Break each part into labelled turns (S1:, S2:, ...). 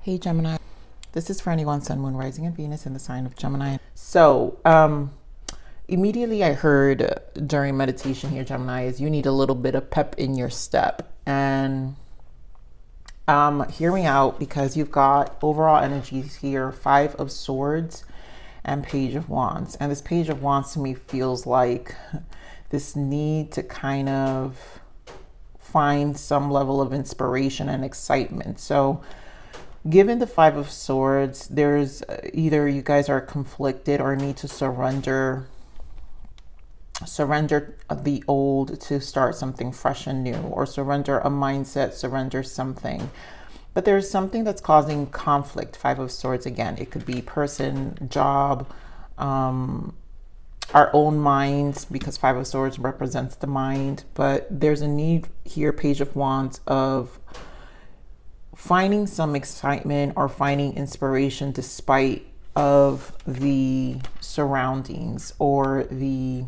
S1: Hey Gemini, this is for anyone Sun, Moon, Rising, and Venus in the sign of Gemini. So immediately I heard during meditation here, Gemini, is you need a little bit of pep in your step. And hear me out, because you've got overall energies here, 5 of Swords and Page of Wands. And this Page of Wands to me feels like this need to kind of find some level of inspiration and excitement. So given the 5 of Swords, there's either you guys are conflicted or need to surrender the old to start something fresh and new, or surrender a mindset, surrender something. But there's something that's causing conflict. 5 of Swords, again, it could be person, job, our own minds, because 5 of Swords represents the mind. But there's a need here, Page of Wands, of finding some excitement or finding inspiration despite of the surroundings, or the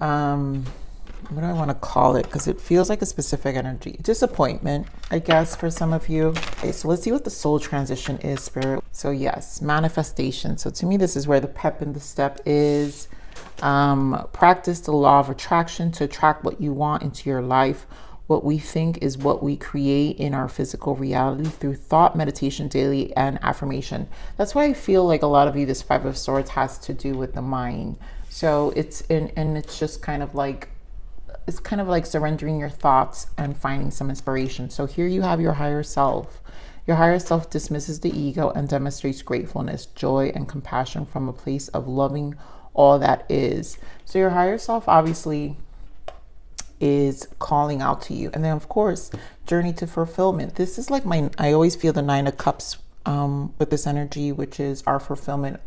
S1: what do I want to call it, because it feels like a specific energy, disappointment, I guess, for some of you. Okay, so let's see what the soul transition is, Spirit. So yes, manifestation. So to me, this is where the pep in the step is. Practice the law of attraction to attract what you want into your life. What we think is what we create in our physical reality through thought, meditation, daily, and affirmation. That's why I feel like a lot of you, this 5 of Swords has to do with the mind. So it's and it's just kind of like, it's kind of like surrendering your thoughts and finding some inspiration. So here you have your higher self. Your higher self dismisses the ego and demonstrates gratefulness, joy, and compassion from a place of loving all that is. So your higher self obviously is calling out to you. And then of course, journey to fulfillment. This is like I always feel the 9 of Cups with this energy, which is our fulfillment.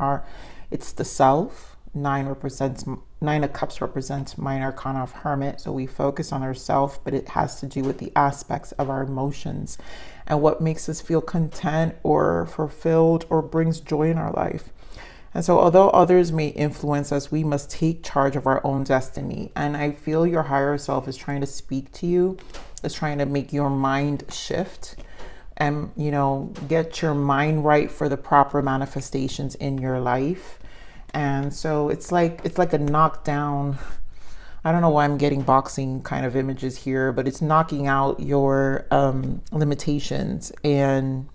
S1: It's the self. 9 of Cups represents Minor Arcana of Hermit. So we focus on ourselves, but it has to do with the aspects of our emotions and what makes us feel content or fulfilled or brings joy in our life. And so although others may influence us, we must take charge of our own destiny. And I feel your higher self is trying to speak to you, is trying to make your mind shift and, you know, get your mind right for the proper manifestations in your life. And so it's like a knockdown. I don't know why I'm getting boxing kind of images here, but it's knocking out your limitations. And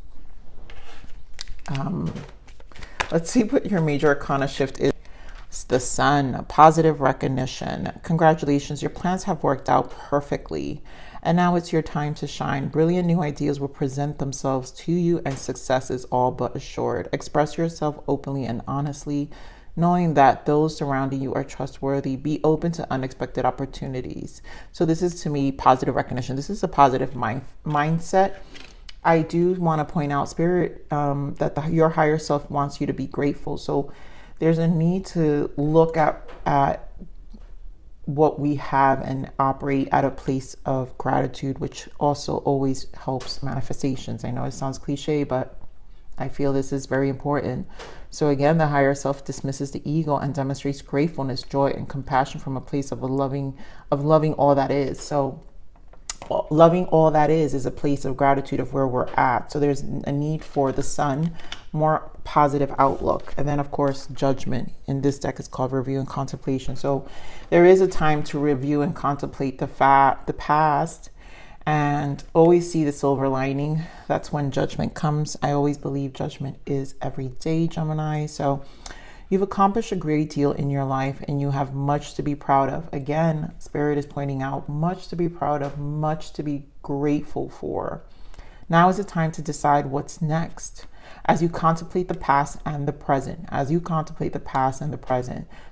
S1: let's see what your major arcana shift is. It's the Sun, positive recognition. Congratulations, your plans have worked out perfectly. And now it's your time to shine. Brilliant new ideas will present themselves to you, and success is all but assured. Express yourself openly and honestly, knowing that those surrounding you are trustworthy. Be open to unexpected opportunities. So this is, to me, positive recognition. This is a positive mindset. I do want to point out, Spirit, that your higher self wants you to be grateful. So there's a need to look at what we have and operate at a place of gratitude, which also always helps manifestations. I know it sounds cliche, but I feel this is very important. So again, the higher self dismisses the ego and demonstrates gratefulness, joy, and compassion from a place of loving all that is. So loving all that is a place of gratitude of where we're at. So there's a need for the Sun, more positive outlook. And then of course, judgment. In this deck is called review and contemplation. So there is a time to review and contemplate the past, and always see the silver lining. That's when judgment comes. I always believe judgment is every day, Gemini. So you've accomplished a great deal in your life, and you have much to be proud of. Again, Spirit is pointing out much to be proud of, much to be grateful for. Now is the time to decide what's next as you contemplate the past and the present.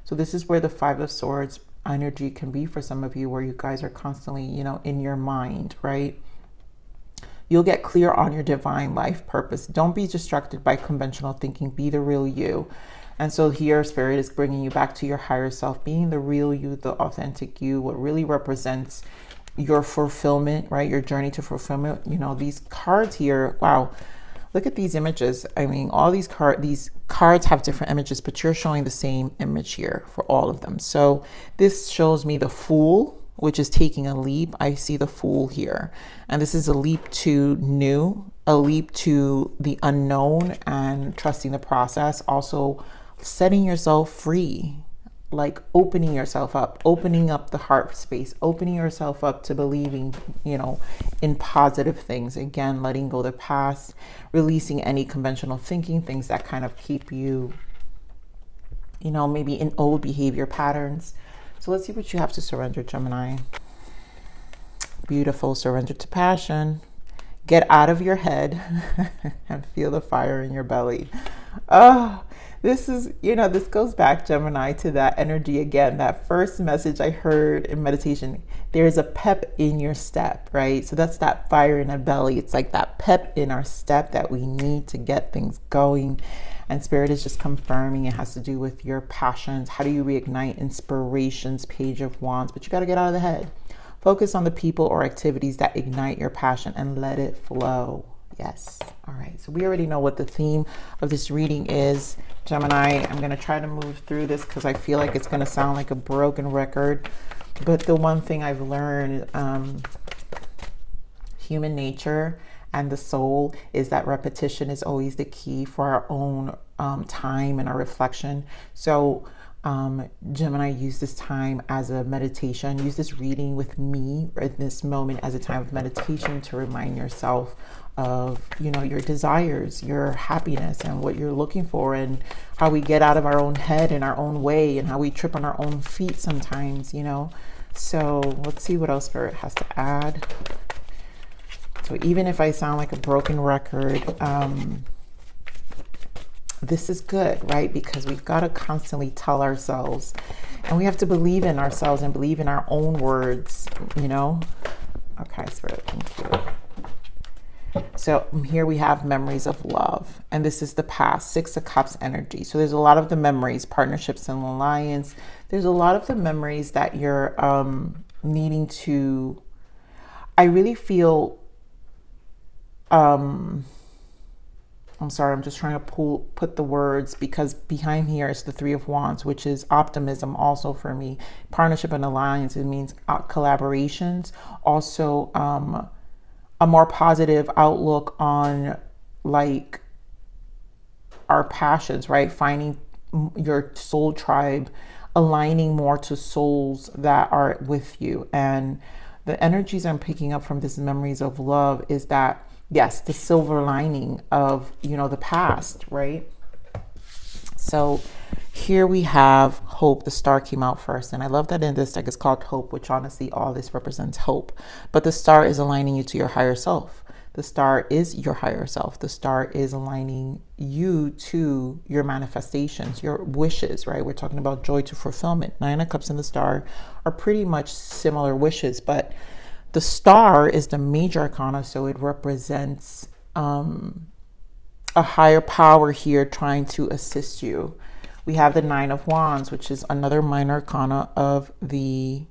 S1: So this is where the 5 of Swords energy can be for some of you, where you guys are constantly, you know, in your mind, right? You'll get clear on your divine life purpose. Don't be distracted by conventional thinking. Be the real you. And so here, Spirit is bringing you back to your higher self, being the real you, the authentic you, what really represents your fulfillment, right? Your journey to fulfillment. You know, these cards here, wow. Look at these images. I mean, all these cards have different images, but you're showing the same image here for all of them. So this shows me the Fool, which is taking a leap. I see the Fool here. And this is a leap to new, a leap to the unknown and trusting the process. Also setting yourself free, like opening yourself up, opening up the heart space, opening yourself up to believing, you know, in positive things. Again, letting go of the past, releasing any conventional thinking, things that kind of keep you, you know, maybe in old behavior patterns. So let's see what you have to surrender, Gemini. Beautiful. Surrender to passion. Get out of your head and feel the fire in your belly. Oh, this is, you know, this goes back, Gemini, to that energy again. That first message I heard in meditation. There's a pep in your step, right? So that's that fire in our belly. It's like that pep in our step that we need to get things going. And Spirit is just confirming it has to do with your passions. How do you reignite inspirations? Page of Wands. But you got to get out of the head. Focus on the people or activities that ignite your passion and let it flow. Yes. All right. So we already know what the theme of this reading is, Gemini. I'm going to try to move through this because I feel like it's going to sound like a broken record. But the one thing I've learned, human nature and the soul, is that repetition is always the key for our own time and our reflection. So Gemini, use this time as a meditation. Use this reading with me at this moment as a time of meditation to remind yourself of, you know, your desires, your happiness, and what you're looking for, and how we get out of our own head and our own way, and how we trip on our own feet sometimes, you know. So let's see what else Spirit has to add. So even if I sound like a broken record, this is good, right? Because we've got to constantly tell ourselves, and we have to believe in ourselves and believe in our own words, you know? Okay, Spirit, thank you. So here we have memories of love, and this is the past, 6 of Cups energy. So there's a lot of the memories, partnerships and alliance. There's a lot of the memories that you're needing to, I really feel, I'm sorry, I'm just trying to put the words, because behind here is the 3 of Wands, which is optimism also for me. Partnership and alliance, it means collaborations. Also, a more positive outlook on like our passions, right? Finding your soul tribe, aligning more to souls that are with you. And the energies I'm picking up from this memories of love is that, yes, the silver lining of, you know, the past, right? So here we have hope. The star came out first. And I love that in this deck it's called hope, which honestly all this represents hope. But the star is aligning you to your higher self. The star is your higher self. The star is aligning you to your manifestations, your wishes, right? We're talking about joy to fulfillment. 9 of Cups and the star are pretty much similar wishes, but the star is the major arcana, so it represents a higher power here trying to assist you. We have the 9 of Wands, which is another minor arcana of the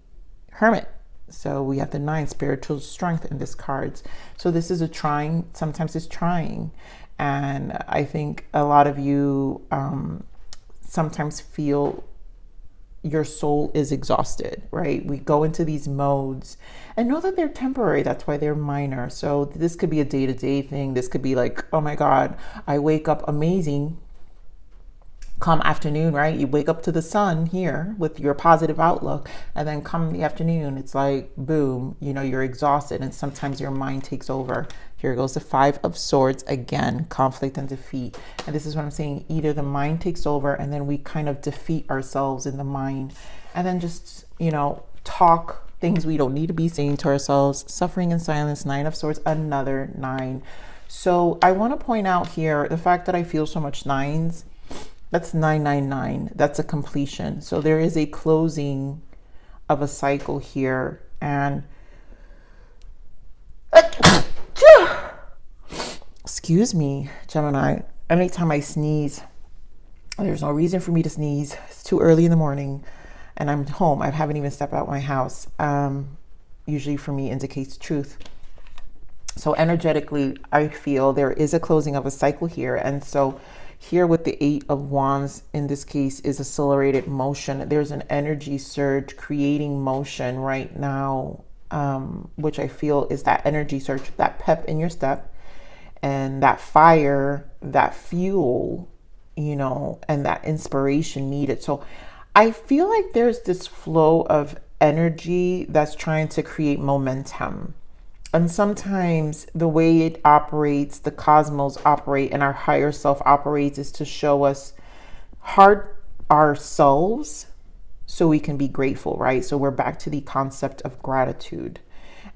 S1: Hermit. So we have the 9, spiritual strength in this cards. So this is a trying, sometimes it's trying. And I think a lot of you sometimes feel your soul is exhausted, right? We go into these modes and know that they're temporary. That's why they're minor. So this could be a day-to-day thing. This could be like, oh my God, I wake up amazing. Come afternoon, right? You wake up to the sun here with your positive outlook, and then come the afternoon, it's like, boom, you know, you're exhausted, and sometimes your mind takes over. Here goes the 5 of Swords again, conflict and defeat. And this is what I'm saying. Either the mind takes over and then we kind of defeat ourselves in the mind, and then just, you know, talk things we don't need to be saying to ourselves. Suffering in silence, 9 of Swords, another 9. So I want to point out here the fact that I feel so much 9s. That's 999. That's a completion. So there is a closing of a cycle here. And excuse me, Gemini. Anytime I sneeze, there's no reason for me to sneeze. It's too early in the morning and I'm home. I haven't even stepped out my house. Usually for me indicates truth. So energetically, I feel there is a closing of a cycle here. And so Here with the Eight of Wands, in this case, is accelerated motion. There's an energy surge creating motion right now, which I feel is that energy surge, that pep in your step, and that fire, that fuel, you know, and that inspiration needed. So I feel like there's this flow of energy that's trying to create momentum. And sometimes the way it operates, the cosmos operate, and our higher self operates, is to show us hard ourselves so we can be grateful, right? So we're back to the concept of gratitude.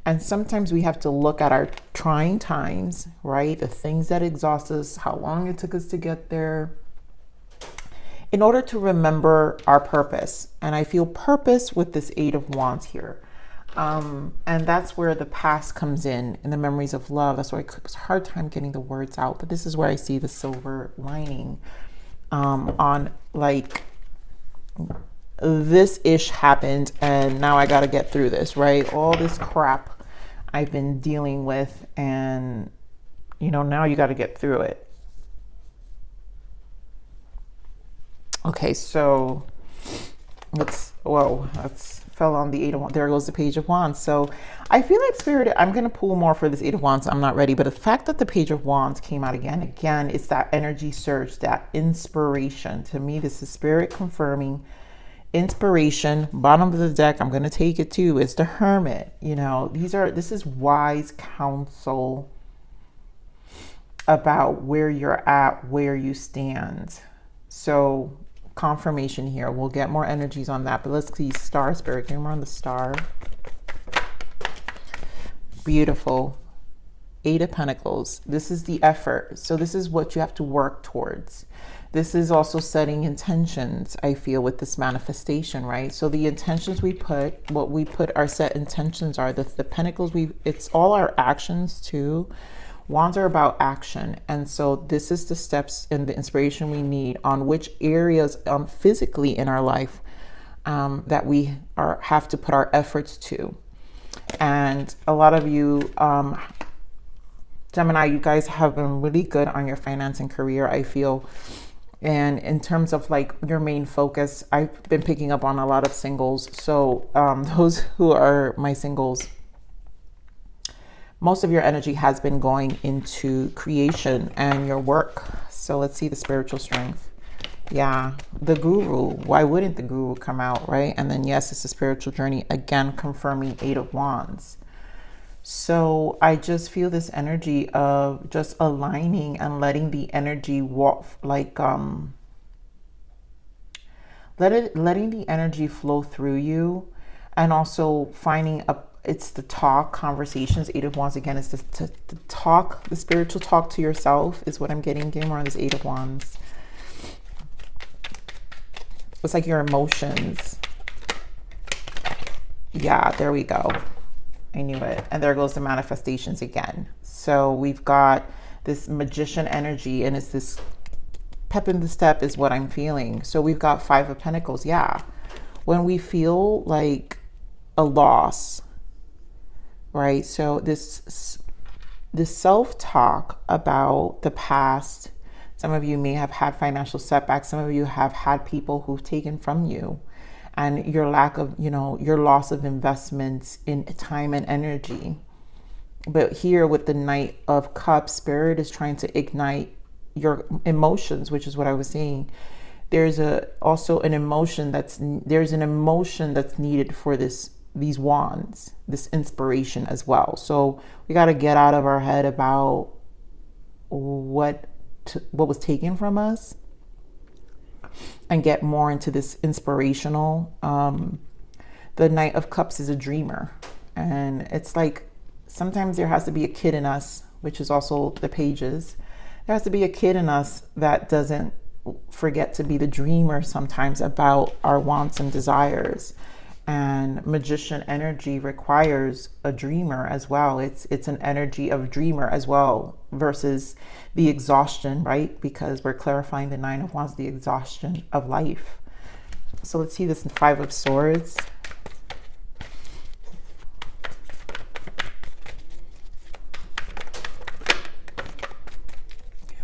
S1: And sometimes we have to look at our trying times, right? The things that exhaust us, how long it took us to get there, in order to remember our purpose. And I feel purpose with this Eight of Wands here. And that's where the past comes in the memories of love. That's why it's a hard time getting the words out. But this is where I see the silver lining on, like, this ish happened and now I got to get through this, right? All this crap I've been dealing with, and, you know, now you got to get through it. Okay, so let's, whoa, that's fell on the Eight of Wands. There goes the Page of Wands. So I feel like Spirit, I'm going to pull more for this Eight of Wands. I'm not ready. But the fact that the Page of Wands came out again, it's that energy surge, that inspiration. To me, this is Spirit confirming inspiration. Bottom of the deck, I'm going to take it too, is the Hermit. You know, this is wise counsel about where you're at, where you stand. So confirmation here. We'll get more energies on that, but let's see. Star, Spirit, give me more on the Star. Beautiful. Eight of Pentacles. This is the effort. So this is what you have to work towards. This is also setting intentions, I feel, with this manifestation, right? So the intentions we put, what we put our set intentions are, the Pentacles, it's all our actions too. Wands are about action. And so this is the steps and the inspiration we need on which areas physically in our life that we have to put our efforts to. And a lot of you, Gemini, you guys have been really good on your finance and career, I feel. And in terms of like your main focus, I've been picking up on a lot of singles. So those who are my singles, most of your energy has been going into creation and your work. So let's see the spiritual strength. Yeah, the Guru. Why wouldn't the Guru come out, right? And then yes, it's a spiritual journey. Again, confirming Eight of Wands. So I just feel this energy of just aligning and letting the energy walk, like letting the energy flow through you, and also finding it's the talk, conversations. Eight of Wands again is to talk, the spiritual talk to yourself is what I'm getting. Getting more on this Eight of Wands. It's like your emotions. Yeah, there we go. I knew it. And there goes the manifestations again. So we've got this magician energy, and it's this pep in the step is what I'm feeling. So we've got Five of Pentacles. Yeah. When we feel like a loss, right? So this self-talk about the past. Some of you may have had financial setbacks. Some of you have had people who've taken from you, and your lack of, your loss of investments in time and energy. But here with the Knight of Cups, Spirit is trying to ignite your emotions, which is what I was saying. There's also an emotion that's needed for these wands, this inspiration as well. So we got to get out of our head about what was taken from us and get more into this inspirational. The Knight of Cups is a dreamer, and it's like sometimes there has to be a kid in us, which is also the Pages. There has to be a kid in us that doesn't forget to be the dreamer sometimes about our wants and desires. And magician energy requires a dreamer as well. It's an energy of dreamer as well, versus the exhaustion, right? Because we're clarifying the Nine of Wands, the exhaustion of life. So let's see this in Five of Swords.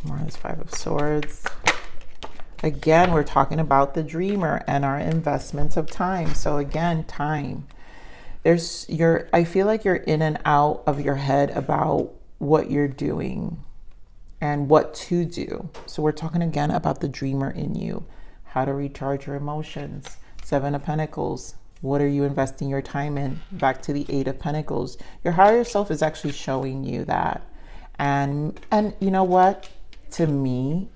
S1: More of this Five of Swords. Again, we're talking about the dreamer and our investments of time. So again, time. I feel like you're in and out of your head about what you're doing and what to do. So we're talking again about the dreamer in you, how to recharge your emotions. 7 of Pentacles. What are you investing your time in? Back to the 8 of Pentacles. Your higher self is actually showing you that. And you know what? To me,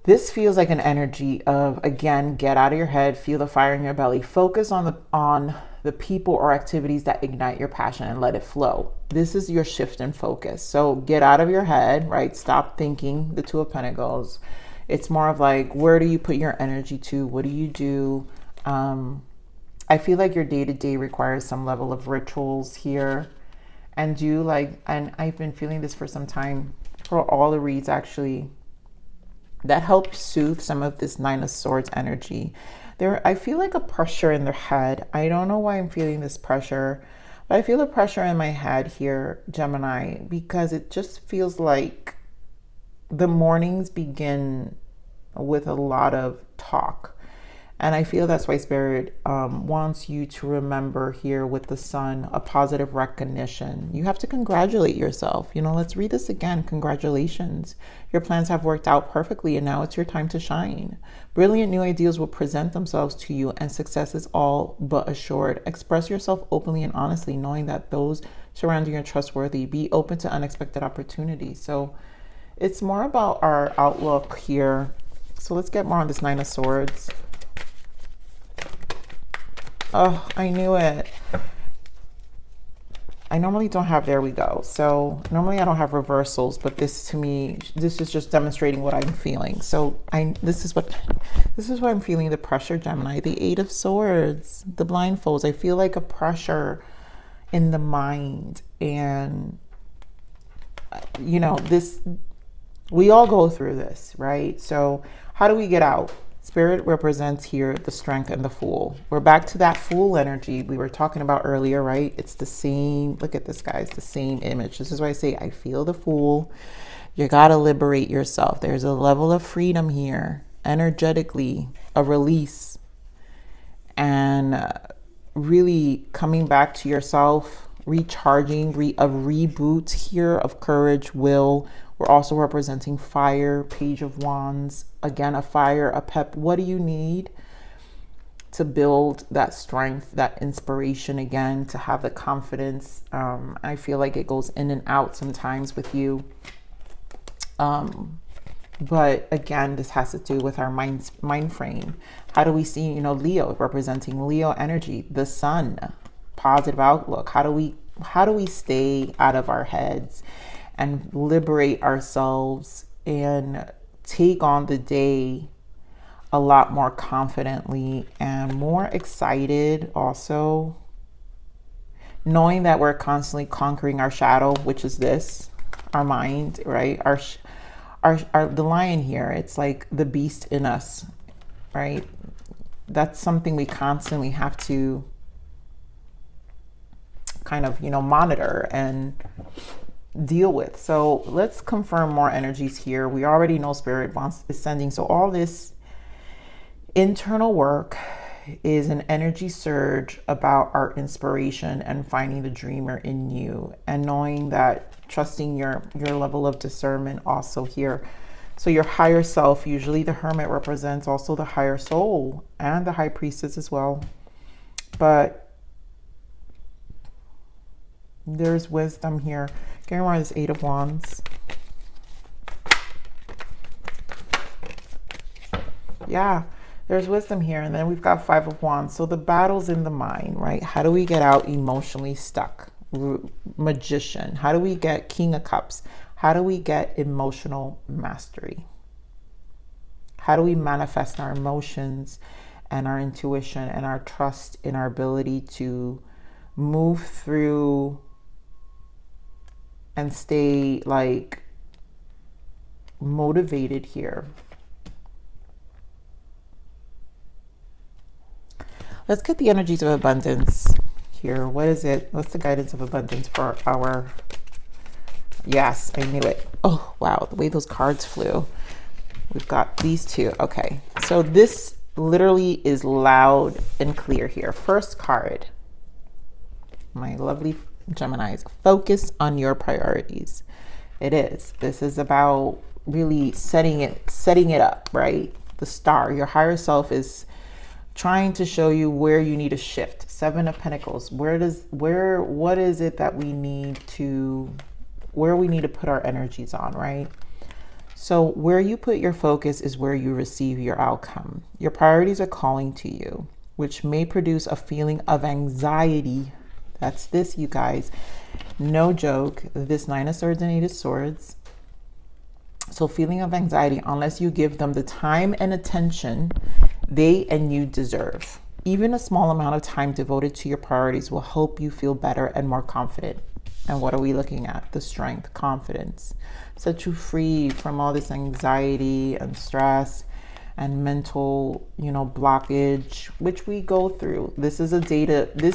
S1: this feels like an energy of, again, get out of your head, feel the fire in your belly, focus on the people or activities that ignite your passion and let it flow. This is your shift in focus. So get out of your head, right? Stop thinking, the 2 of Pentacles. It's more of like, where do you put your energy to? What do you do? I feel like your day-to-day requires some level of rituals here. And and I've been feeling this for some time, for all the reads actually, that helps soothe some of this 9 of Swords energy. I feel like a pressure in their head. I don't know why I'm feeling this pressure, but I feel a pressure in my head here, Gemini, because it just feels like the mornings begin with a lot of talk. And I feel that's why Spirit wants you to remember here with the Sun, a positive recognition. You have to congratulate yourself. You know, let's read this again. Congratulations. Your plans have worked out perfectly and now it's your time to shine. Brilliant new ideas will present themselves to you and success is all but assured. Express yourself openly and honestly, knowing that those surrounding you are trustworthy. Be open to unexpected opportunities. So it's more about our outlook here. So let's get more on this 9 of Swords. Oh, I knew it. I normally don't have, there we go. So normally I don't have reversals, but this to me, this is just demonstrating what I'm feeling. So this is what I'm feeling, the pressure, Gemini, the 8 of Swords, the blindfolds. I feel like a pressure in the mind. And you know, we all go through this, right? So how do we get out? Spirit represents here the Strength and the Fool. We're back to that Fool energy we were talking about earlier, right? It's the same. Look at this, guys, the same image. This is why I say I feel the Fool. You got to liberate yourself. There's a level of freedom here, energetically, a release, and really coming back to yourself, recharging, a reboot here of courage, will. We're also representing fire, Page of Wands. Again, a fire, a pep. What do you need to build that strength, that inspiration again, to have the confidence? I feel like it goes in and out sometimes with you. But again, this has to do with our mind frame. How do we see, you know, Leo, representing Leo energy, the Sun, positive outlook. How do we stay out of our heads and liberate ourselves and take on the day a lot more confidently and more excited, also knowing that we're constantly conquering our shadow, which is this, our mind, right? The lion here, it's like the beast in us, right? That's something we constantly have to kind of, you know, monitor and deal with. So let's confirm more energies here. We already know Spirit is sending. So all this internal work is an energy surge about our inspiration and finding the dreamer in you, and knowing that, trusting your level of discernment also here. So your higher self, usually the Hermit represents also the higher soul and the High Priestess as well. But there's wisdom here. Getting more of this 8 of Wands. Yeah, there's wisdom here. And then we've got 5 of Wands. So the battle's in the mind, right? How do we get out emotionally stuck? Magician. How do we get King of Cups? How do we get emotional mastery? How do we manifest our emotions and our intuition and our trust in our ability to move through and stay like motivated here? Let's get the energies of abundance here. What is it? What's the guidance of abundance for our... Yes, I knew it. Oh, wow. The way those cards flew. We've got these two. Okay, so this literally is loud and clear here. First card, my lovely Geminis, focus on your priorities. It is. This is about really setting it up, right? The star, your higher self, is trying to show you where you need to shift. Seven of Pentacles. What is it that we need to, where we need to put our energies on, right? So where you put your focus is where you receive your outcome. Your priorities are calling to you, which may produce a feeling of anxiety. That's this, you guys. No joke. This Nine of Swords and Eight of Swords. So feeling of anxiety, unless you give them the time and attention they and you deserve. Even a small amount of time devoted to your priorities will help you feel better and more confident. And what are we looking at? The strength, confidence. Set you free from all this anxiety and stress and mental, blockage, which we go through. This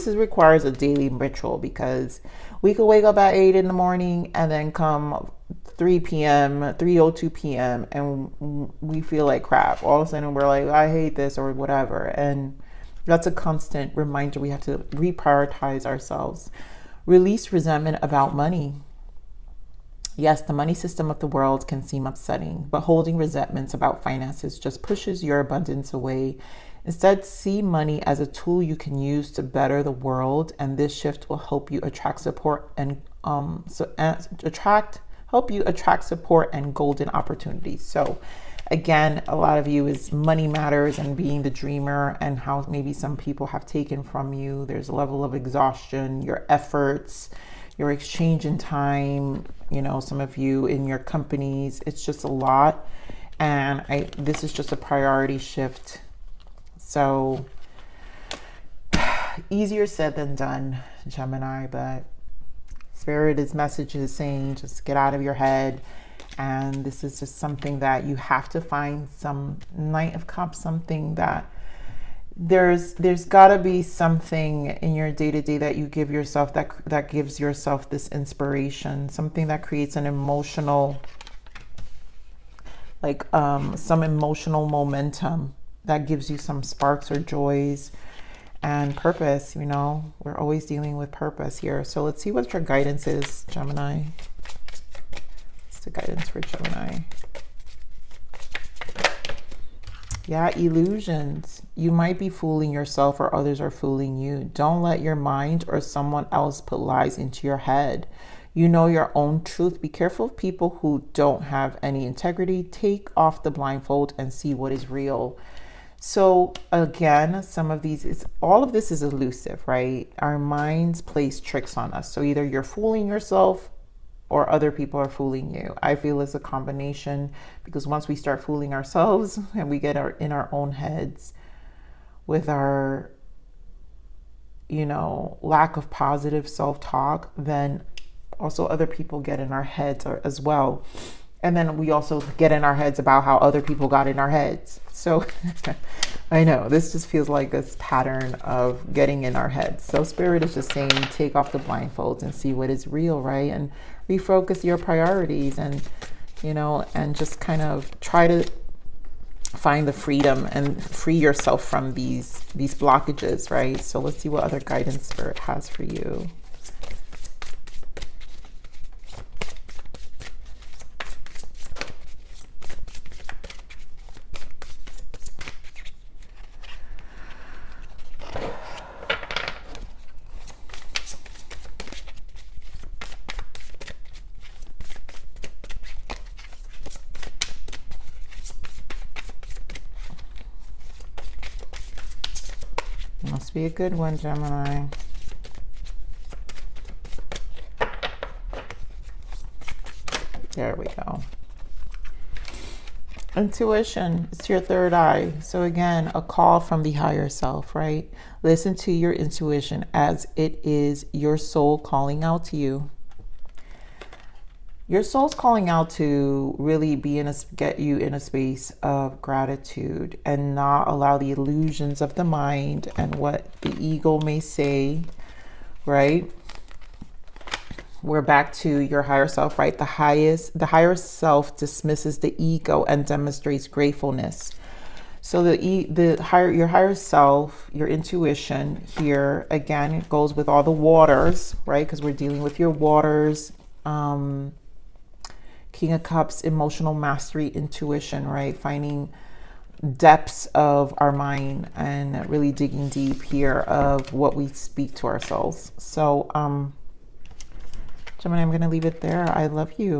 S1: requires a daily ritual, because we could wake up at 8 in the morning and then come 3 p.m., 3:02 p.m. and we feel like crap. All of a sudden we're like, I hate this or whatever. And that's a constant reminder. We have to reprioritize ourselves. Release resentment about money. Yes, the money system of the world can seem upsetting, but holding resentments about finances just pushes your abundance away. Instead, see money as a tool you can use to better the world, and this shift will help you attract support and attract support and golden opportunities. So again, a lot of you is money matters and being the dreamer, and how maybe some people have taken from you. There's a level of exhaustion, your efforts, your exchange in time, some of you in your companies. It's just a lot. And this is just a priority shift. So easier said than done, Gemini, but Spirit message is saying just get out of your head. And this is just something that you have to find some Knight of Cups, something that there's got to be something in your day-to-day that you give yourself that gives yourself this inspiration, something that creates an emotional, some emotional momentum that gives you some sparks or joys and purpose. We're always dealing with purpose here. So let's see what your guidance is, Gemini. What's the guidance for Gemini? Yeah, illusions. You might be fooling yourself, or others are fooling you. Don't let your mind or someone else put lies into your head. You know your own truth. Be careful of people who don't have any integrity. Take off the blindfold and see what is real. So again, all of this is elusive, right? Our minds plays tricks on us. So either you're fooling yourself or other people are fooling you. I feel it's a combination, because once we start fooling ourselves and we get in our own heads with our, lack of positive self-talk, then also other people get in our heads as well. And then we also get in our heads about how other people got in our heads. So I know this just feels like this pattern of getting in our heads. So Spirit is just saying, take off the blindfolds and see what is real, right? And refocus your priorities, and, and just kind of try to find the freedom and free yourself from these blockages, right? So let's see what other guidance Spirit has for you. Must be a good one, Gemini. There we go. Intuition, it's your third eye. So again, a call from the higher self, right? Listen to your intuition, as it is your soul calling out to you. Your soul's calling out to really get you in a space of gratitude, and not allow the illusions of the mind and what the ego may say, right? we're back to your higher self, right? The higher self dismisses the ego and demonstrates gratefulness. So your higher self, your intuition here, again, it goes with all the waters, right? Because we're dealing with your waters, King of Cups, emotional mastery, intuition, right? Finding depths of our mind and really digging deep here of what we speak to ourselves. So, Gemini, I'm going to leave it there. I love you.